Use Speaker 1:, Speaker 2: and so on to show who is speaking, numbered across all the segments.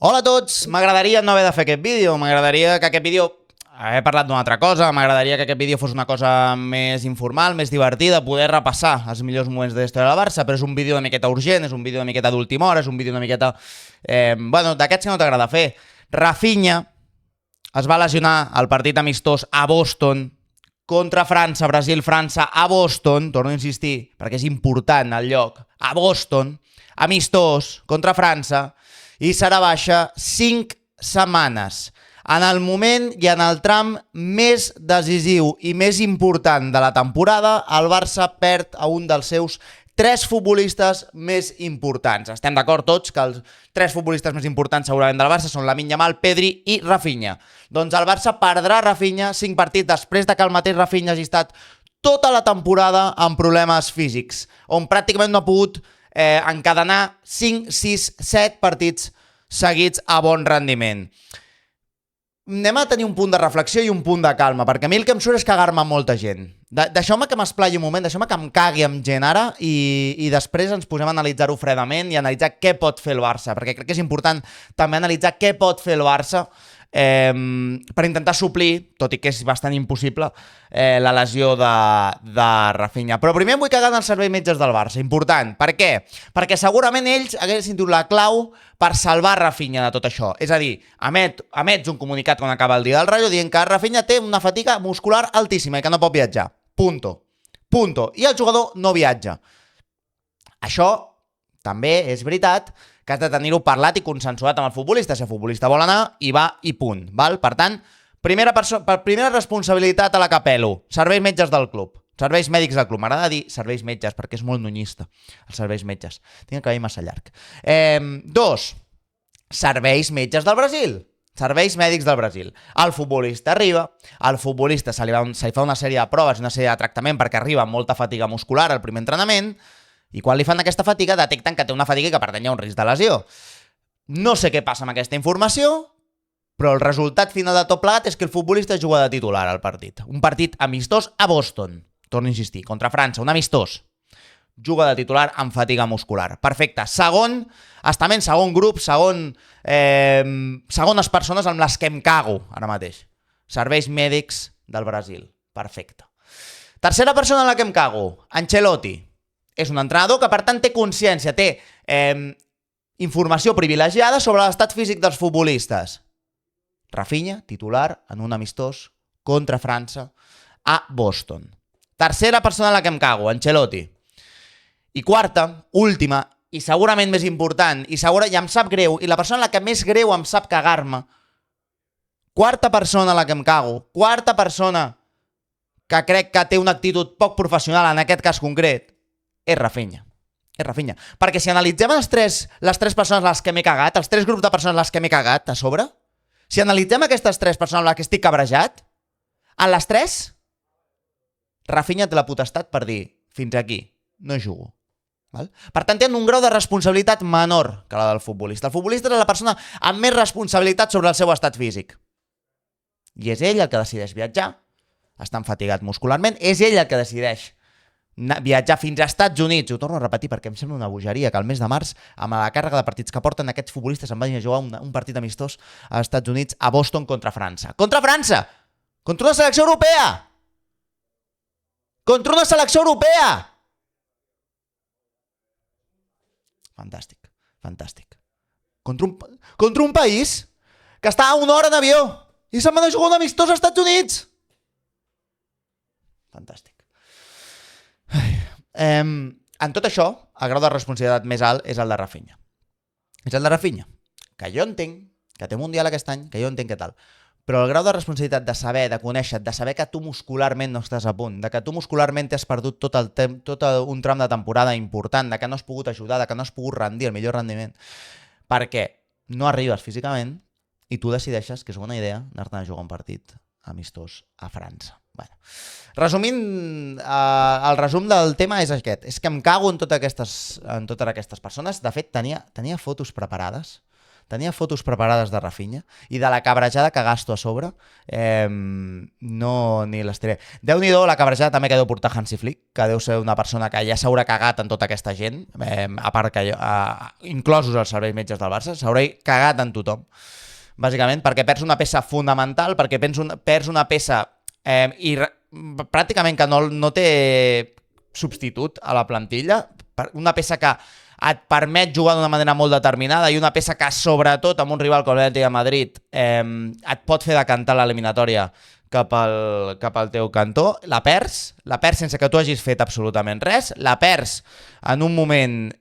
Speaker 1: Hola a tots, m'agradaria no haver de fer aquest vídeo, m'agradaria que aquest vídeo haver parlat d'una altra cosa, m'agradaria que aquest vídeo fos una cosa més informal, més divertida, poder repassar els millors moments de la història del Barça, però és un vídeo una miqueta urgent, és un vídeo una miqueta d'última hora, és un vídeo una miqueta... bueno, d'aquests que no t'agrada fer. Rafinha es va lesionar al partit amistós a Boston contra França, Brasil-França a Boston, torno a insistir, perquè és important el lloc, a Boston, amistós contra França, i serà baixa 5 setmanes. En el moment i en el tram més decisiu i més important de la temporada, el Barça perd a un dels seus 3 futbolistes més importants. Estem d'acord tots que els 3 futbolistes més importants segurament del Barça són Lamine Yamal, Pedri i Rafinha. Doncs el Barça perdrà Rafinha 5 partits després de que el mateix Rafinha hagi estat tota la temporada amb problemes físics, on pràcticament no ha pogut encadenar 5, 6, 7 partits seguits a bon rendiment. Anem a tenir un punt de reflexió i un punt de calma, perquè a mi el que em surt és cagar-me amb molta gent. Deixeu-me que m'esplayi un moment, deixeu-me que em cagui amb gent ara i després ens posem a analitzar-ho fredament i analitzar què pot fer el Barça, perquè crec que és important també analitzar què pot fer el Barça per intentar suplir, tot i que és bastant impossible, la lesió de Rafinha. Però primer em vull cagar en els serveis metges del Barça. Important. Per què? Perquè segurament ells haguessin tingut la clau per salvar Rafinha de tot això. És a dir, emets un comunicat quan acaba el dia del Rayo dient que Rafinha té una fatiga muscular altíssima i que no pot viatjar. Punto. I el jugador no viatja. Això també és veritat que has de tenir-ho parlat i consensuat amb el futbolista. Si el futbolista vol anar, hi va i punt. Val? Per tant, primera responsabilitat a la que apel·lo. Serveis metges del club. Serveis mèdics del club. M'agrada dir serveis metges perquè és molt nunyista. Els serveis metges. Tinc el cabell massa llarg. 2. Serveis metges del Brasil. Serveis mèdics del Brasil. El futbolista arriba, al futbolista se li fa una sèrie de proves i una sèrie de tractament perquè arriba amb molta fatiga muscular al primer entrenament, i quan li fan aquesta fatiga detecten que té una fatiga que per tant hi ha un risc de lesió. No sé què passa amb aquesta informació, però el resultat final de tot plegat és que el futbolista juga de titular al partit. Un partit amistós a Boston, torno a insistir, contra França, un amistós. Juga de titular amb fatiga muscular. Perfecte. Segon estament, segon grup, segones persones amb les que em cago ara mateix. Serveis mèdics del Brasil. Perfecte. Tercera persona en la que em cago, Ancelotti. És un entrenador que, per tant, té consciència, té informació privilegiada sobre l'estat físic dels futbolistes. Rafinha, titular en un amistós contra França a Boston. Tercera persona en la que em cago, Ancelotti. I quarta, última, i segurament més important, i em sap greu, i la persona en la que més greu em sap cagar-me, quarta persona en la que em cago, quarta persona que crec que té una actitud poc professional en aquest cas concret, és Rafinha. És Rafinha. Perquè si analitzem les tres persones a les que m'he cagat, els 3 grups de persones a les que m'he cagat a sobre, si analitzem aquestes 3 persones a les que estic cabrejat, en les 3, Rafinha té la potestat per dir, fins aquí, no jugo. Val? Per tant, tenen un grau de responsabilitat menor que la del futbolista. El futbolista és la persona amb més responsabilitat sobre el seu estat físic. I és ell el que decideix viatjar, està enfatigat muscularment, és ell el que decideix viatjar fins als Estats Units. Ho torno a repetir perquè em sembla una bogeria que al mes de març, amb la càrrega de partits que porten aquests futbolistes, em vagin a jugar un partit amistós als Estats Units a Boston contra França. Contra França! Contra una selecció europea! Contra una selecció europea! Fantàstic, fantàstic. Contra un país que està a 1 hora en avió i se'n van a jugar un amistós als Estats Units! Fantàstic. En tot això, el grau de responsabilitat més alt és el de Rafinha. És el de Rafinha, que jo entenc que té Mundial aquest any, que jo entenc què tal, però el grau de responsabilitat de saber, de conèixer, de saber que tu muscularment no estàs a punt, de que tu muscularment t'has perdut tot un tram de temporada important, de que no has pogut ajudar, de que no has pogut rendir el millor rendiment, perquè no arribes físicament i tu decideixes que és una idea anar-te'n a jugar un partit amistós a França. Bueno. Resumint, el resum del tema és aquest. És que em cago en totes aquestes persones. De fet, tenia fotos preparades tenia fotos preparades de Rafinha i de la cabrejada que gasto a sobre no ni les tiré. Déu-n'hi-do la cabrejada també que deu portar Hansi Flick, que deu ser una persona que ja s'haurà cagat en tota aquesta gent, a part que inclosos els serveis metges del Barça, s'haurà cagat en tothom, bàsicament perquè perds una peça fonamental, perquè perds una peça i pràcticament que no té substitut a la plantilla, una peça que et permet jugar d'una manera molt determinada i una peça que, sobretot, amb un rival com l'Atlètic de Madrid, et pot fer decantar l'eliminatòria cap al teu cantó. La perds sense que tu hagis fet absolutament res, la perds en un moment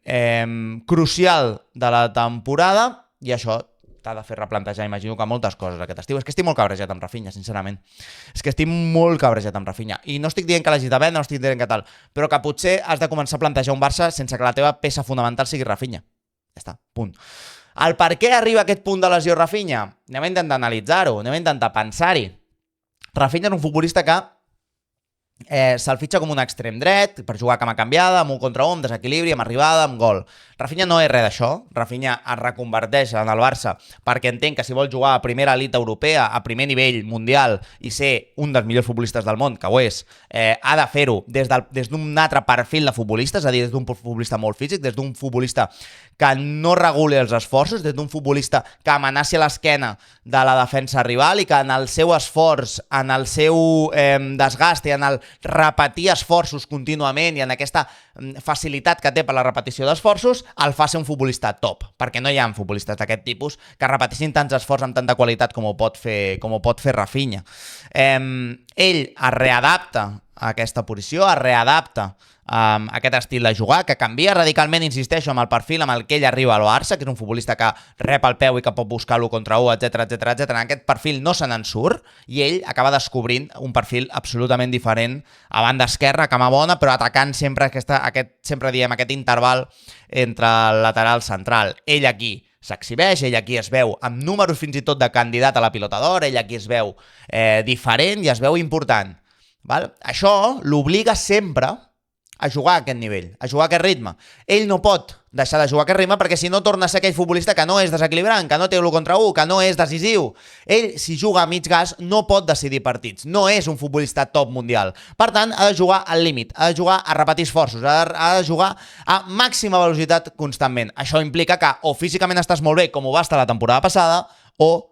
Speaker 1: crucial de la temporada i això t'ha de fer replantejar, imagino que moltes coses aquest estiu. És que estic molt cabrejat amb Rafinha, sincerament. És que estic molt cabrejat amb Rafinha. I no estic dient que l'hagis de vendre, no estic dient que tal, però que potser has de començar a plantejar un Barça sense que la teva peça fonamental sigui Rafinha. Ja està, punt. El per què arriba a aquest punt de lesió Rafinha? Anem a intentar analitzar-ho, anem a intentar pensar-hi. Rafinha és un futbolista que se'l fitxa com un extrem dret per jugar cama canviada, amb un contra un, amb desequilibri, amb arribada, amb gol. Rafinha no és res d'això. Rafinha es reconverteix en el Barça perquè entén que si vol jugar a primera elit europea, a primer nivell mundial i ser un dels millors futbolistes del món, que ho és, ha de fer-ho des d'un altre perfil de futbolista, és a dir, des d'un futbolista molt físic, des d'un futbolista que no reguli els esforços, des d'un futbolista que amenaci a l'esquena de la defensa rival i que en el seu esforç, en el seu desgast i en el repetir esforços contínuament i en aquesta facilitat que té per la repetició d'esforços, el fa ser un futbolista top, perquè no hi ha futbolistes d'aquest tipus que repeteixin tants esforços amb tanta qualitat com ho pot fer Rafinha. Ell es readapta a aquesta posició, es readapta a aquest estil de jugar, que canvia radicalment, insisteixo, amb el perfil amb el que ell arriba al Barça, que és un futbolista que rep el peu i que pot buscar l'1 contra 1, etc. En aquest perfil no se n'en surt i ell acaba descobrint un perfil absolutament diferent a banda esquerra, cama bona, però atacant sempre aquest interval entre el lateral central. Ell aquí s'exhibeix, ell aquí es veu amb números fins i tot de candidat a la pilota d'or, ell aquí es veu diferent i es veu important. Val? Això l'obliga sempre a jugar a aquest nivell, a jugar a aquest ritme. Ell no pot deixar de jugar a aquest ritme perquè si no torna a ser aquell futbolista que no és desequilibrant, que no té l'1 contra 1, que no és decisiu. Ell, si juga a mig gas, no pot decidir partits. No és un futbolista top mundial. Per tant, ha de jugar al límit, ha de jugar a repetir esforços, ha de jugar a màxima velocitat constantment. Això implica que o físicament estàs molt bé, com ho va estar la temporada passada, o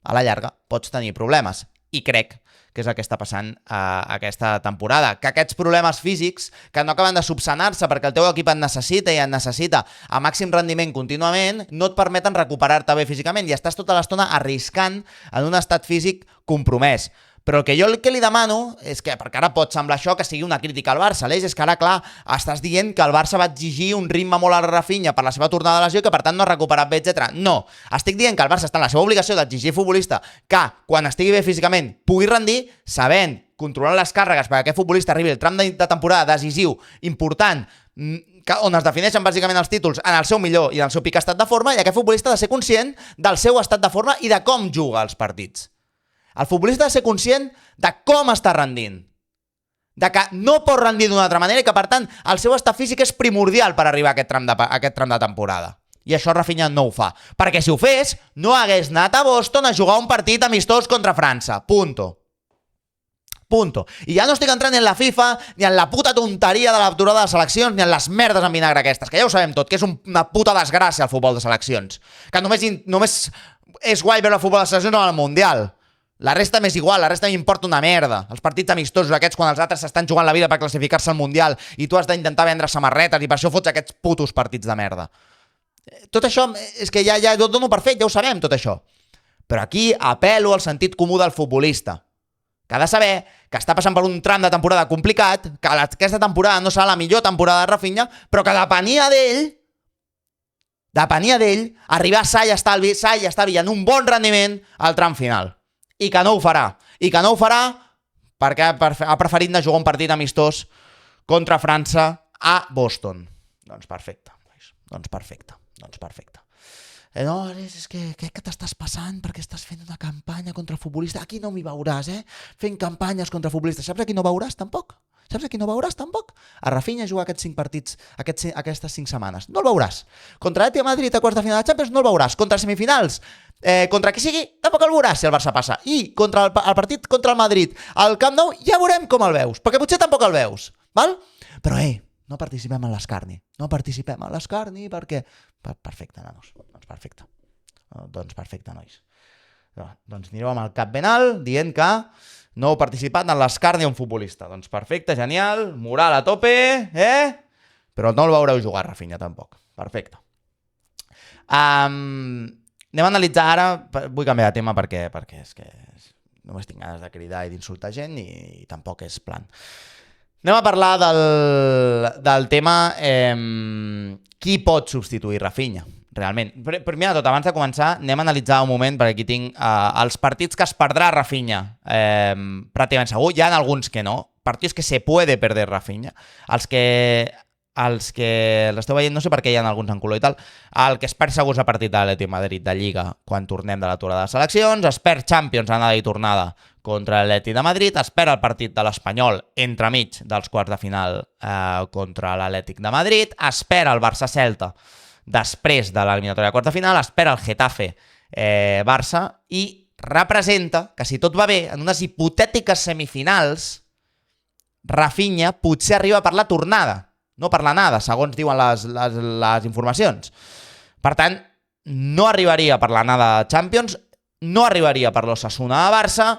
Speaker 1: a la llarga pots tenir problemes. I crec que és el que està passant aquesta temporada. Que aquests problemes físics, que no acaben de subsanar-se perquè el teu equip et necessita i et necessita a màxim rendiment contínuament, no et permeten recuperar-te bé físicament i estàs tota l'estona arriscant en un estat físic compromès. Però el que li demano és que, perquè ara pot semblar això que sigui una crítica al Barça, Aleix, és que ara, clar, estàs dient que el Barça va exigir un ritme molt alt a Rafinha per la seva tornada de lesió i que per tant no ha recuperat bé, etc. No, estic dient que el Barça està en la seva obligació d'exigir futbolista que, quan estigui bé físicament, pugui rendir, sabent, controlant les càrregues perquè aquest futbolista arribi al tram de temporada decisiu, important, on es defineixen bàsicament els títols en el seu millor i en el seu pic estat de forma, i aquest futbolista ha de ser conscient del seu estat de forma i de com juga els partits. El futbolista ha de ser conscient de com està rendint, de que no pot rendir d'una altra manera i que, per tant, el seu estat físic és primordial per arribar a aquest tram de temporada. I això Rafinha no ho fa. Perquè si ho fes, no hagués anat a Boston a jugar un partit amistós contra França. Punto. I ja no estic entrant ni en la FIFA, ni en la puta tonteria de l'apturada de seleccions, ni en les merdes en vinagre aquestes, que ja ho sabem tot, que és una puta desgràcia el futbol de seleccions. Que només és guai veure el futbol de seleccions en el Mundial. La resta m'és igual, la resta m'importa una merda. Els partits amistosos aquests quan els altres s'estan jugant la vida per classificar-se al Mundial i tu has d'intentar vendre samarretes i per això fots aquests putos partits de merda. Tot això és que ja ho dono per fet, ja ho sabem tot això. Però aquí apel·lo al sentit comú del futbolista, que ha de saber que està passant per un tram de temporada complicat, que aquesta temporada no serà la millor temporada de Rafinha, però que depenia d'ell arribar sa i estalvi en un bon rendiment al tram final. I que no ho farà. I que no ho farà perquè ha preferit anar a jugar un partit amistós contra França a Boston. Doncs perfecte. No, és que què t'estàs passant perquè estàs fent una campanya contra futbolistes? Aquí no m'hi veuràs, fent campanyes contra futbolistes. Saps a qui no veuràs, tampoc? Saps a qui no veuràs tampoc? A Rafinha jugar aquests 5 partits, aquestes 5 setmanes. No el veuràs. Contra l'Atlètic de Madrid a quarts de final de Champions no el veuràs. Contra semifinals, contra qui sigui, tampoc el veuràs si el Barça passa. I contra el partit contra el Madrid al Camp Nou ja veurem com el veus, perquè potser tampoc el veus, val? Però no participem en l'escarni. No participem en l'escarni perquè... Perfecte, nanos. Doncs perfecte, nois. Doncs anireu amb el cap ben alt dient que no heu participat en l'escarni d'un futbolista. Doncs perfecte, genial, moral a tope, Però no el veureu jugar, Rafinha, tampoc. Perfecte. Anem a analitzar ara... Vull canviar de tema perquè és que només tinc ganes de cridar i d'insultar gent i tampoc és plan. Anem a parlar del tema qui pot substituir Rafinha, realment. Primer de tot, abans de començar, anem a analitzar un moment, perquè aquí tinc els partits que es perdrà Rafinha. Pràcticament segur, hi ha alguns que no. Partits que se puede perder Rafinha. Els que l'esteu veient, no sé per què hi ha alguns en color i tal, el que es perd segur és el partit de l'Atlètic de Madrid de Lliga quan tornem de l'aturada de seleccions, es perd Champions anada i tornada contra l'Atlètic de Madrid, es perd el partit de l'Espanyol entremig dels quarts de final contra l'Atlètic de Madrid, es perd el Barça-Celta després de l'eliminatòria de quarts de final, es perd el Getafe-Barça i representa que si tot va bé, en unes hipotètiques semifinals, Rafinha potser arriba per la tornada, no per l'anada, segons diuen les informacions. Per tant, no arribaria per l'anada de Champions, no arribaria per l'Osasuna a Barça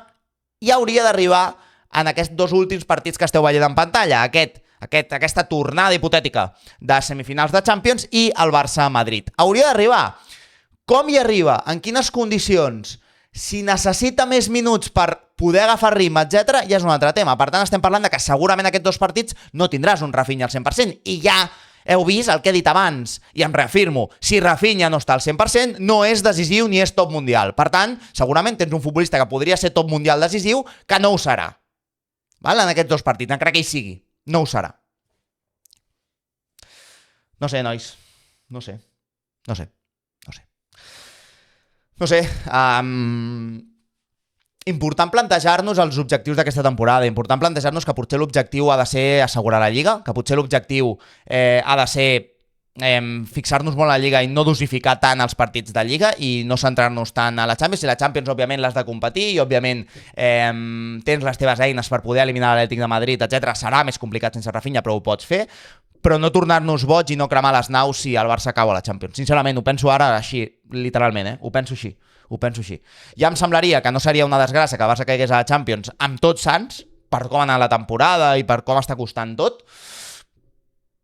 Speaker 1: i hauria d'arribar en aquests 2 últims partits que esteu veient en pantalla, aquesta tornada hipotètica de semifinals de Champions i el Barça a Madrid. Hauria d'arribar. Com hi arriba? En quines condicions? Si necessita més minuts per poder agafar ritme, etc., ja és un altre tema. Per tant, estem parlant de que segurament aquests 2 partits no tindràs un Rafinha al 100%. I ja heu vist el que he dit abans, i em reafirmo, si Rafinha no està al 100%, no és decisiu ni és top mundial. Per tant, segurament tens un futbolista que podria ser top mundial decisiu, que no ho serà. Val? En aquests 2 partits, encara que hi sigui. No ho serà. No sé, nois. No sé. Important plantejar-nos els objectius d'aquesta temporada, important plantejar-nos que potser l'objectiu ha de ser assegurar la Lliga, que potser l'objectiu ha de ser fixar-nos molt a la Lliga i no dosificar tant els partits de Lliga i no centrar-nos tant a la Champions. I la Champions, òbviament, l'has de competir i, òbviament, tens les teves eines per poder eliminar l'Atlètic de Madrid, etc. Serà més complicat sense Rafinha, però ho pots fer. Però no tornar-nos boig i no cremar les naus si el Barça cau a la Champions. Sincerament, ho penso ara així, literalment, ho penso així. Ja em semblaria que no seria una desgràcia que el Barça caigués a la Champions amb tots sants, per com ha anat la temporada i per com està costant tot,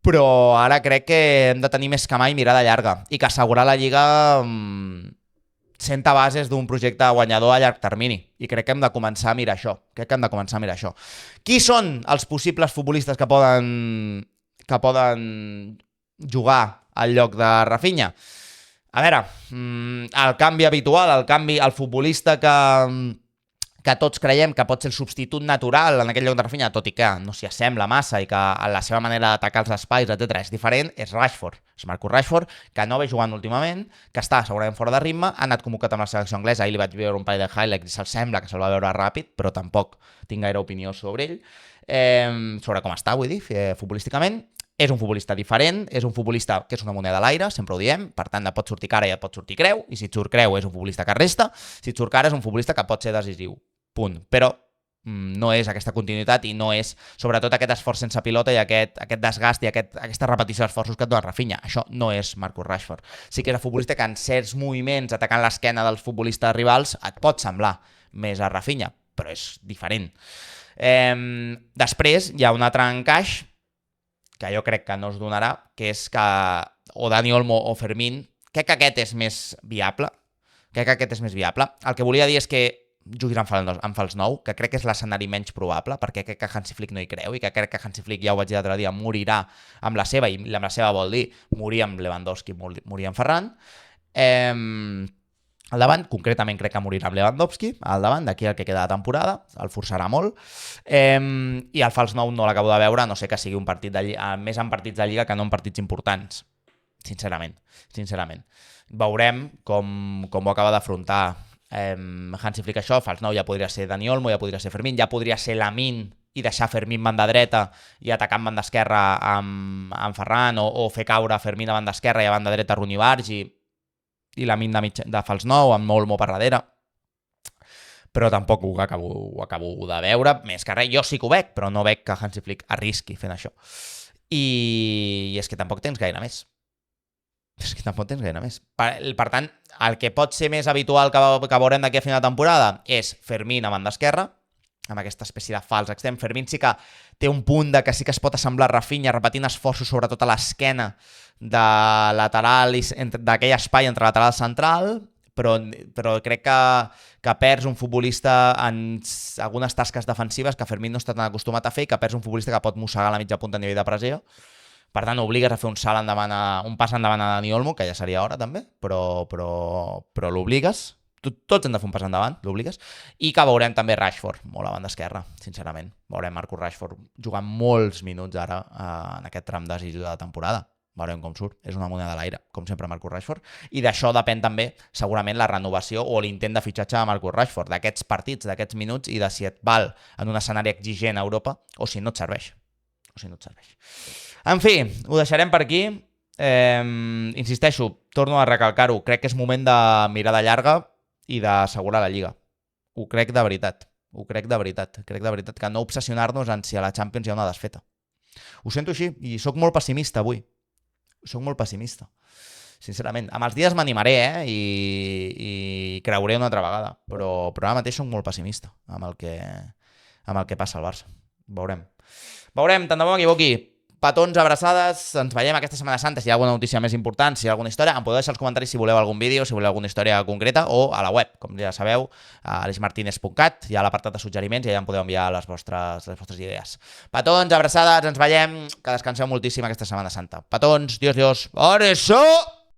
Speaker 1: però ara crec que hem de tenir més que mai mirada llarga i que assegurar la Lliga senta bases d'un projecte guanyador a llarg termini. I crec que hem de començar a mirar això. Qui són els possibles futbolistes que poden jugar al lloc de Rafinha? A veure, el canvi habitual, el futbolista que tots creiem que pot ser el substitut natural en aquell lloc de Rafinha, tot i que no s'hi assembla massa i que la seva manera d'atacar els espais, etc., és diferent, és Rashford. És Marcus Rashford, que no ve jugant últimament, que està segurament fora de ritme, ha anat convocat amb la selecció anglesa, ahir li vaig veure un parell de highlights i se'l sembla que se'l va veure ràpid, però tampoc tinc gaire opinió sobre ell, sobre com està, vull dir, futbolísticament. És un futbolista diferent, és un futbolista que és una moneda a l'aire, sempre ho diem, per tant, et pot sortir cara i et pot sortir creu, i si et surt creu és un futbolista que resta, si et surt cara és un futbolista que pot ser decisiu, punt. Però no és aquesta continuïtat i no és, sobretot, aquest esforç sense pilota i aquest desgast i aquesta repetició d'esforços que et dona Rafinha. Això no és Marcus Rashford. Sí que és un futbolista que en certs moviments, atacant l'esquena dels futbolistes rivals, et pot semblar més a Rafinha, però és diferent. Després hi ha un altre encaix que jo crec que no es donarà, que és que o Dani Olmo o Fermín, crec que aquest és més viable. El que volia dir és que juguin en fals 9, que crec que és l'escenari menys probable, perquè crec que Hansi Flick no hi creu, i que crec que Hansi Flick, ja ho vaig dir l'altre dia, morirà amb la seva, i amb la seva vol dir morir amb Lewandowski, morir amb Ferran. Al davant, concretament crec que morirà amb Lewandowski, al davant, d'aquí el que queda de temporada, el forçarà molt, i el fals 9 no l'acabo de veure, no sé que sigui un partit de Lliga, més en partits de Lliga que no en partits importants, sincerament. Veurem com ho acaba d'afrontar Hansi Flick això. Fals 9 ja podria ser Dani Olmo, ja podria ser Fermín, ja podria ser Lamine i deixar Fermín banda dreta i atacar en banda esquerra amb Ferran, o fer caure Fermín a banda esquerra i a banda dreta Rooney Barge i la Min de fals 9 amb Olmo per darrere. Però tampoc ho acabo de veure. Més que res, jo sí que ho veig, però no veig que Hansi Flick arrisqui fent això. I és que tampoc tens gaire més. Per tant, el que pot ser més habitual que veurem d'aquí a final de temporada és Fermín a banda esquerra, amb aquesta espècie de fals extrem. Fermín sí que té un punt de que sí que es pot assemblar a Rafinha, repetint esforços sobretot a l'esquena de lateral, d'aquell espai entre lateral i central, però crec que perds un futbolista en algunes tasques defensives que Fermín no està tan acostumat a fer i que perds un futbolista que pot mossegar la mitja punta a nivell de pressió. Per tant, obligues a fer un pas endavant a Dani Olmo, que ja seria hora també, però l'obligues. Tots hem de fer un pas endavant, l'obligues. I que veurem també Rashford, molt a banda esquerra, sincerament. Veurem Marcus Rashford jugant molts minuts ara en aquest tram decisiu de la temporada. Veurem com surt. És una moneda de l'aire, com sempre, Marcus Rashford. I d'això depèn també, segurament, la renovació o l'intent de fitxatge de Marcus Rashford, d'aquests partits, d'aquests minuts, i de si et val en un escenari exigent a Europa o si no et serveix. En fi, ho deixarem per aquí. Insisteixo, torno a recalcar-ho. Crec que és moment de mirada llarga i d'assegurar la Lliga. Ho crec de veritat. Crec de veritat que no obsessionar-nos en si a la Champions hi ha una desfeta. Ho sento així i sóc molt pessimista avui. Sincerament. Amb els dies m'animaré, i creuré una altra vegada. Però ara mateix sóc molt pessimista amb el que passa al Barça. Veurem, tant de bo m'equivoqui. Petons, abraçades, ens veiem aquesta Setmana Santa. Si hi ha alguna notícia més important, si hi ha alguna història, em podeu deixar als comentaris si voleu algun vídeo, si voleu alguna història concreta, o a la web, com ja sabeu, a alexmartinez.cat, hi ha l'apartat de suggeriments i allà em podeu enviar les vostres idees. Petons, abraçades, ens veiem, que descanseu moltíssim aquesta Setmana Santa. Petons, Dios, Areso!